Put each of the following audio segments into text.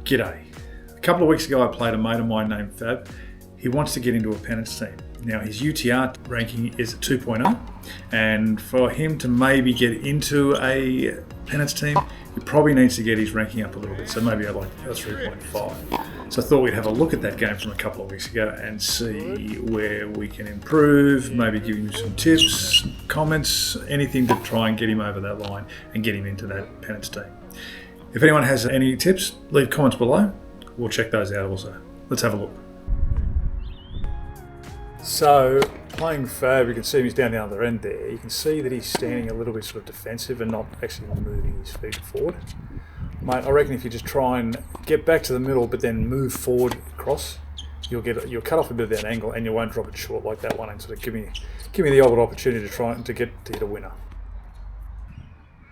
G'day. A couple of weeks ago I played a mate of mine named Fab. He wants to get into a pennants team. Now his UTR ranking is a 2.0, and for him to maybe get into a pennants team, he probably needs to get his ranking up a little bit, so maybe like a 3.5. So I thought we'd have a look at that game from a couple of weeks ago and see where we can improve, maybe give him some tips, comments, anything to try and get him over that line and get him into that pennants team. If anyone has any tips, leave comments below. We'll check those out also. Let's have a look. So, playing Fab, you can see he's down the other end there. You can see that he's standing a little bit sort of defensive and not actually moving his feet forward. Mate, I reckon if you just try and get back to the middle but then move forward across, you'll cut off a bit of that angle and you won't drop it short like that one and sort of give me the old opportunity to try and to hit a winner.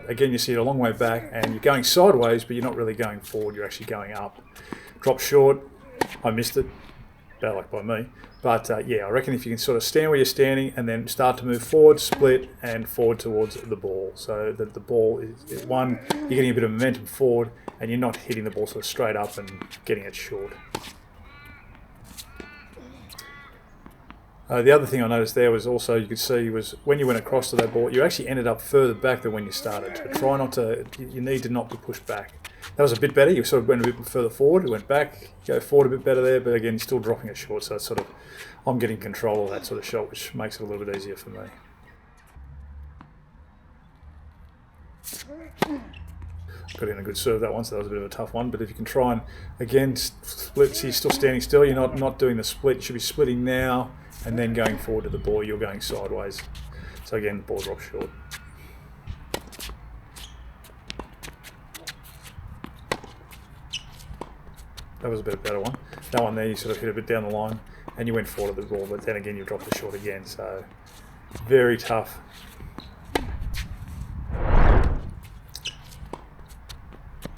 Again, you see it a long way back and you're going sideways, but you're not really going forward, you're actually going up. Drop short, I missed it, bad luck by me. But yeah, I reckon if you can sort of stand where you're standing and then start to move forward, split and forward towards the ball. So that the ball is one, you're getting a bit of momentum forward and you're not hitting the ball sort of straight up and getting it short. The other thing I noticed there was also, you could see, was when you went across to that ball, you actually ended up further back than when you started. So try not to, you need to not be pushed back. That was a bit better, you sort of went a bit further forward, you went back, go forward a bit better there, but again, you're still dropping it short, so it's sort of, I'm getting control of that sort of shot, which makes it a little bit easier for me. Got in a good serve that one, so that was a bit of a tough one, but if you can try and, again, split, so you're still standing still, you're not doing the split, you should be splitting now, and then going forward to the ball, you're going sideways. So again, the ball drops short. That was a bit better one. That one there, you sort of hit a bit down the line, and you went forward to the ball, but then again, you dropped it short again, so very tough.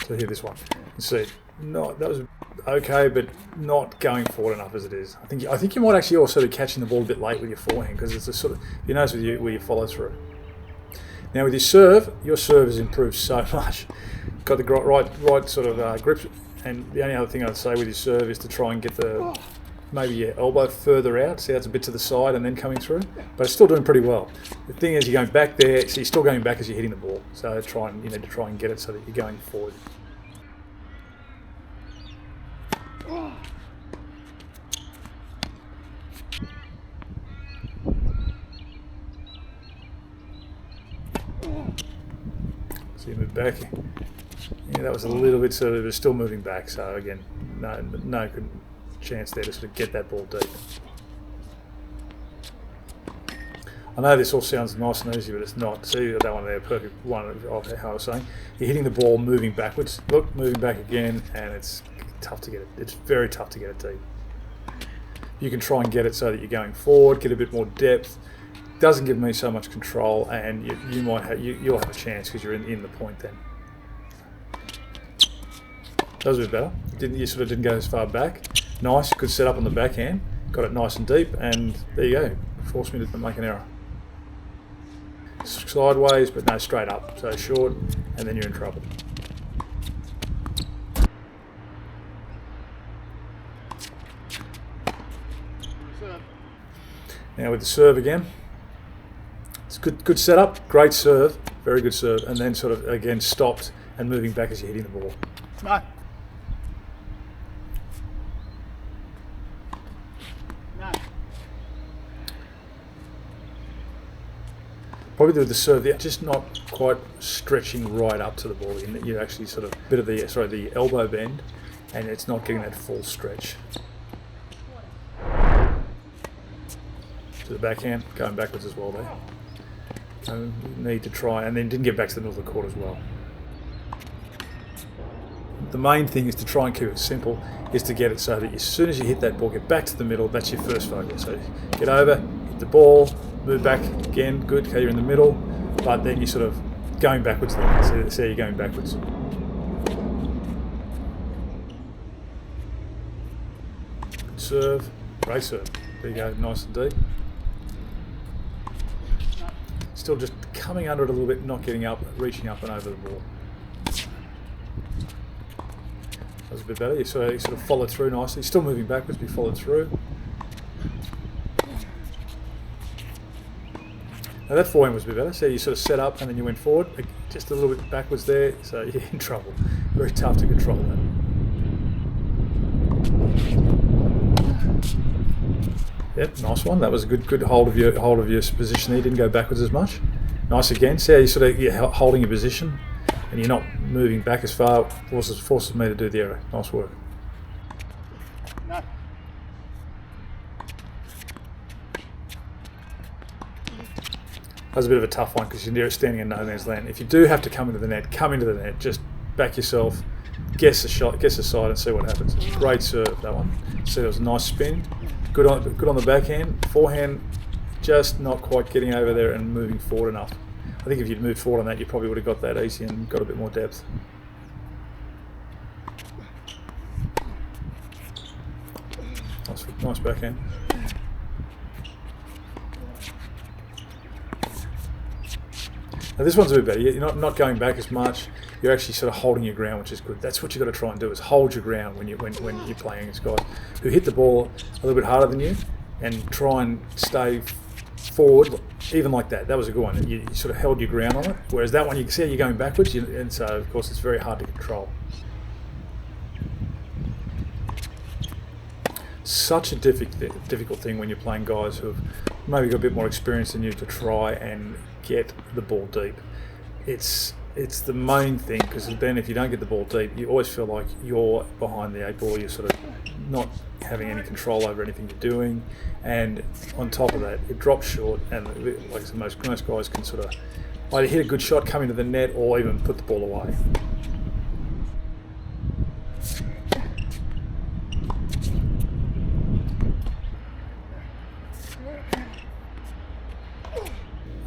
So here, this one, you can see, that was okay, but not going forward enough as it is. I think you might actually also be catching the ball a bit late with your forehand, because it's a sort of, you notice with you where you follow through. Now with your serve has improved so much. Got the right sort of grip, and the only other thing I'd say with your serve is to try and get maybe your elbow further out. See, that's a bit to the side and then coming through, but it's still doing pretty well. The thing is, you're going back there, so you're still going back as you're hitting the ball. So you need to try and get it so that you're going forward. So you move back. Yeah, that was a little bit sort of, it was still moving back. So again, no good chance there to sort of get that ball deep. I know this all sounds nice and easy, but it's not. See that one there, perfect one of how I was saying. You're hitting the ball, moving backwards. Look, moving back again, and it's tough to get it. It's very tough to get it deep. You can try and get it so that you're going forward, get a bit more depth. Doesn't give me so much control, and you'll have a chance because you're in the point then. That was a bit better. You sort of didn't go as far back. Nice, good setup on the backhand. Got it nice and deep, and there you go. Forced me to make an error. Sideways, but no, straight up. So short, and then you're in trouble. Now with the serve again. It's good setup, great serve, very good serve, and then sort of again stopped and moving back as you're hitting the ball. No. Probably with the serve, they're just not quite stretching right up to the ball. You actually sort of bit of the elbow bend, and it's not getting that full stretch. To the backhand, going backwards as well there. So you need to try, and then didn't get back to the middle of the court as well. The main thing is to try and keep it simple, is to get it so that as soon as you hit that ball, get back to the middle, that's your first focus. So get over, hit the ball, move back again, good, okay, you're in the middle, but then you're sort of going backwards then, so you're going backwards. Good serve, great serve, there you go, nice and deep. Still just coming under it a little bit, not getting up, reaching up and over the ball. So was a bit better. You sort of followed through nicely. Still moving backwards, but you followed through. Now that forehand was a bit better. So you sort of set up and then you went forward, just a little bit backwards there. So you're in trouble. Very tough to control that. Yep, nice one. That was a good hold of your position there. Didn't go backwards as much. Nice again. See how you're holding your position and you're not moving back as far. Forces me to do the error. Nice work. No. That was a bit of a tough one because you're standing in no man's land. If you do have to come into the net, come into the net. Just back yourself, guess the shot, guess the side, and see what happens. Great serve, that one. See, there was a nice spin. Good on the backhand. Forehand, just not quite getting over there and moving forward enough. I think if you'd moved forward on that, you probably would have got that easy and got a bit more depth. Nice backhand. Now this one's a bit better. You're not going back as much. You're actually sort of holding your ground, which is good. That's what you've got to try and do, is hold your ground when you're playing against guys who hit the ball a little bit harder than you, and try and stay forward, even like that. That was a good one. You sort of held your ground on it. Whereas that one, you can see how you're going backwards, and so of course it's very hard to control. Such a difficult thing when you're playing guys who've maybe got a bit more experience than you to try and get the ball deep. It's the main thing, because then if you don't get the ball deep, you always feel like you're behind the 8 ball. You're sort of not having any control over anything you're doing, and on top of that, it drops short. And like I said, most guys can sort of either hit a good shot, come into the net, or even put the ball away.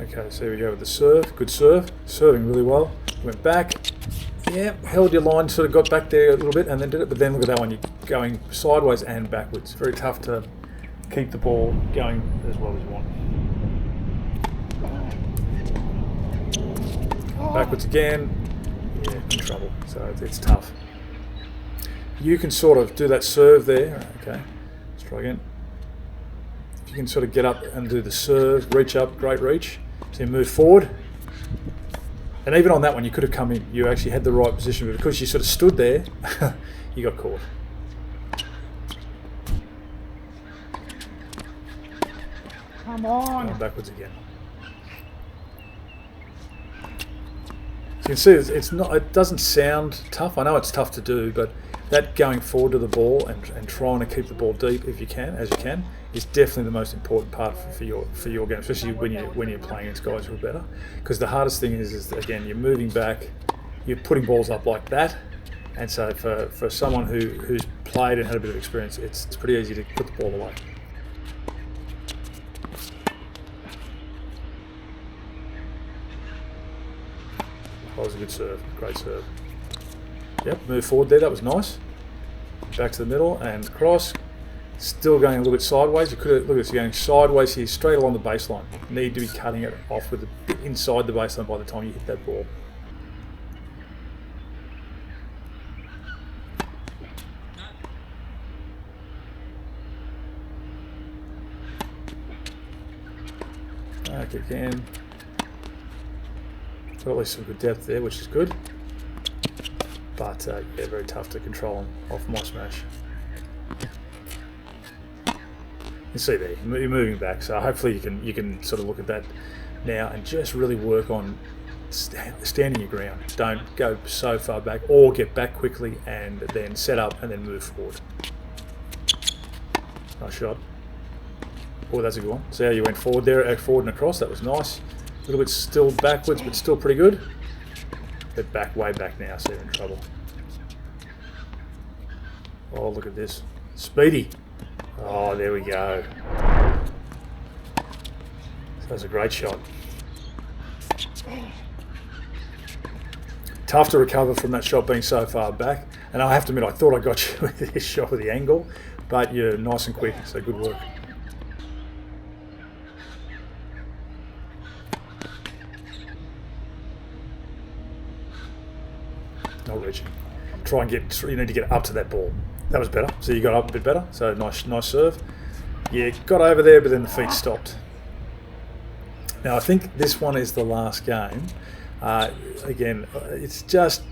Okay, so here we go with the serve. Good serve. Serving really well. Went back. Yeah, held your line, sort of got back there a little bit and then did it. But then look at that one. You're going sideways and backwards. Very tough to keep the ball going as well as you want. Backwards again. Yeah, in trouble. So it's tough. You can sort of do that serve there. Okay, let's try again. If you can sort of get up and do the serve, reach up, great reach. So you move forward, and even on that one you could have come in, you actually had the right position, but because you sort of stood there, you got caught. Come on. Going backwards again. So you can see it's not. It doesn't sound tough. I know it's tough to do, but that going forward to the ball and trying to keep the ball deep if you can, as you can, is definitely the most important part for your game, especially when you're playing against guys who are better. Because the hardest thing is again, you're moving back, you're putting balls up like that, and so for someone who's played and had a bit of experience, it's pretty easy to put the ball away. That was a good serve, great serve. Yep, move forward there, that was nice. Back to the middle and cross. Still going a little bit sideways. You could have, look at this, you're going sideways here, straight along the baseline. You need to be cutting it off with a bit inside the baseline by the time you hit that ball. Back again. Got at least some good depth there, which is good. But yeah, very tough to control off my smash. You see there, you're moving back, so hopefully you can sort of look at that now and just really work on standing your ground. Don't go so far back, or get back quickly and then set up and then move forward. Nice shot. Oh, that's a good one. See how you went forward there, forward and across. That was nice. A little bit still backwards, but still pretty good. But back, way back now, so you're in trouble. Oh, look at this. Speedy. Oh, there we go. That was a great shot. Tough to recover from that shot being so far back. And I have to admit, I thought I got you with this shot with the angle, but you're nice and quick, so good work. Not reaching. try and get, you need to get up to that ball. That was better. So you got up a bit better. So nice serve. Yeah, got over there, but then the feet stopped. Now I think this one is the last game. Again, it's just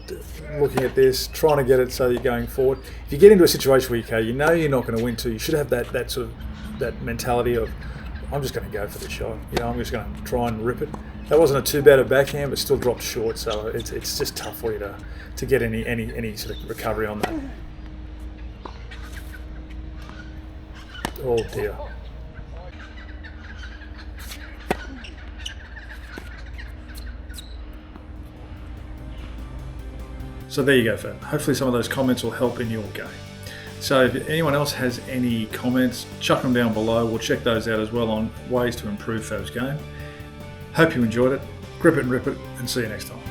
looking at this, trying to get it so you're going forward. If you get into a situation where you know you're not going to win to, you should have that sort of that mentality of, I'm just going to go for the shot. You know, I'm just going to try and rip it. That wasn't a too bad a backhand, but still dropped short. So it's just tough for you to get any sort of recovery on that. Oh dear. So there you go, Fab. Hopefully some of those comments will help in your game. So if anyone else has any comments, chuck them down below. We'll check those out as well on ways to improve Fab's game. Hope you enjoyed it. Grip it and rip it, and see you next time.